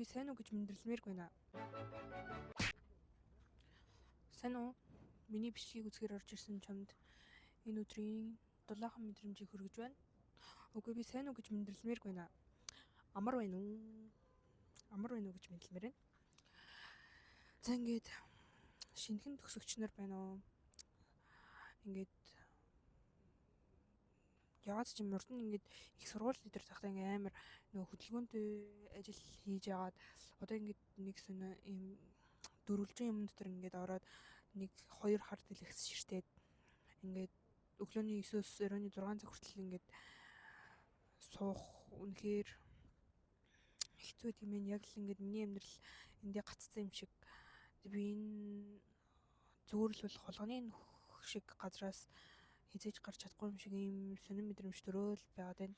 Би сайн уу гэж мэдрэлмээргүй байна. Сайн уу? Миний бичлэгийг үзэхээр орж ирсэн чамд энэ өдрийн дулаахан мэдрэмжийг хүргэж байна. Үгүй би сайн уу гэж мэдрэлмээргүй байна. Амар байна уу? Амар байна уу гэж мэдлэмээр байна. За ингээд шинэхэн төгсөгч нар байна уу? Ингээд яагаад ч юм урд нь ингээд их сургууль дээр тахтаа ингээ амар нөгөө хөдөлгөөнтэй ажил хийж яагаад одоо ингээд нэг сонь ийм дөрвөлжин юм дотор ингээд ороод 1-2 хар дэлгэс ширтээд ингээд өглөөний 9-өөс оройн 6 цаг хүртэл ингээд суух үнэхээр хэцүү тийм ээ. Яг л ингээд миний амьдрал эндээ гацсан юм шиг. Би энэ зүгээр л бол холгоны нөх шиг газраас хизээж гарч чадахгүй юм шиг ийм сонир мэдрэмж төрөөл байгаад байна.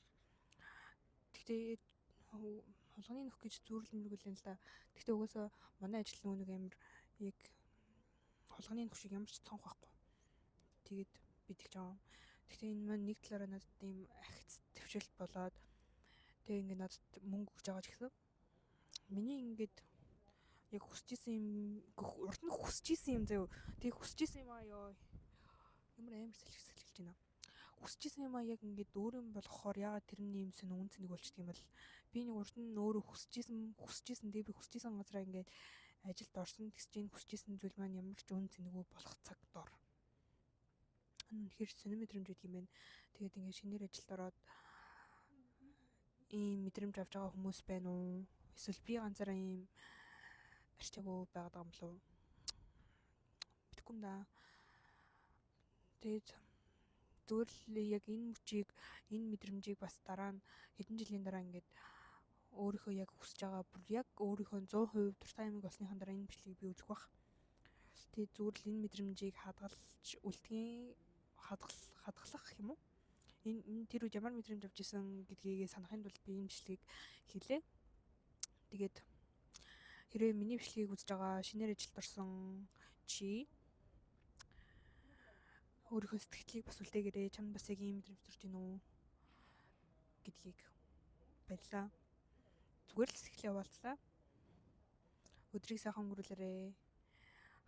Тэгтээ холгоны нөх гэж зүрл мэргүүл л да. Тэгтээ угаасаа манай ажил нэг амар яг холгоны нөх шиг ямар ч цонх байхгүй. Тэгээд бидгч аа. Тэгтээ энэ маань нэг талаараа надад ийм ахиц төвшөлт болоод тэгээ ингээд надад мөнгө өгж байгаа ч гэсэн миний ингээд яг хүсэж исэн юм урд нь хүсэж исэн юм заяа. Тэгээ хүсэж исэн юм аа ёо. Ямар амар сэлгэлж байна. Хүсэж исэн юм аа яг ингээд өөр юм болохоор яагаад тэрний юм сэн үнц нэг болчихдөг юм бол би нэг урд нь өөрөө хүсэж исэн тэгээ би хүсэж исэн газараа ингээд ажилд орсон тэгсэж энэ хүсэж исэн зүйл маань ямар ч үнц нэггүй болох цаг дор. Үнэхээр сонир мэдрэмж байдаг юм байна. Тэгээд ингээд шинээр ажилд ороод ийм мэдрэмж авч байгаа хүмүүс байна уу? Эсвэл би ганцаараа ийм арчаагүй байгаад байгаа юм болов уу? Битгэм да. Тэгээд зүгээр л яг энэ мөчийг энэ мэдрэмжийг бас дараа нь хэдэн жилийн дараа ингээд өөрийнхөө яг хүсэж байгаа бүр яг өөрийнхөө 100% дуртай юм болсныхан дараа энэ бичлэгийг би үзэх бах. Тэгээд зүгээр л энэ мэдрэмжийг хадгалж үлдгийн хадгалах юм уу? Энэ тэр үед ямар мэдрэмж авч исэн гэдгийг санахын тулд би энэ бичлэгийг хийлээ. Тэгээд хэрвээ миний бичлэгийг үзэж байгаа шинээр ажилд орсон чи өөрийнхөө сэтгэлийг бас үлдээгээрэй. Чамд бас яг ийм мэдрэмж төрж гин үү гэдгийг баярлаа. Зүгээр л сэтгэлээ хуваалцлаа. Өдрийг сайхан өнгөрүүлээрэй.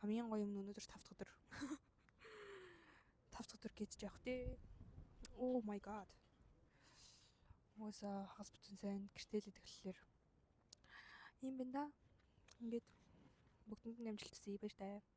Хамгийн гоё юм өнөөдөр 5 дахь өдөр. 5 дахь өдөр гэж яах вэ? Oh my god. Мөөсөө хагас бүтэн сайн гэртэл идэглэлээр юм байна да. Ингээд бүгдэнд нь амжилт хүсье баяр таа.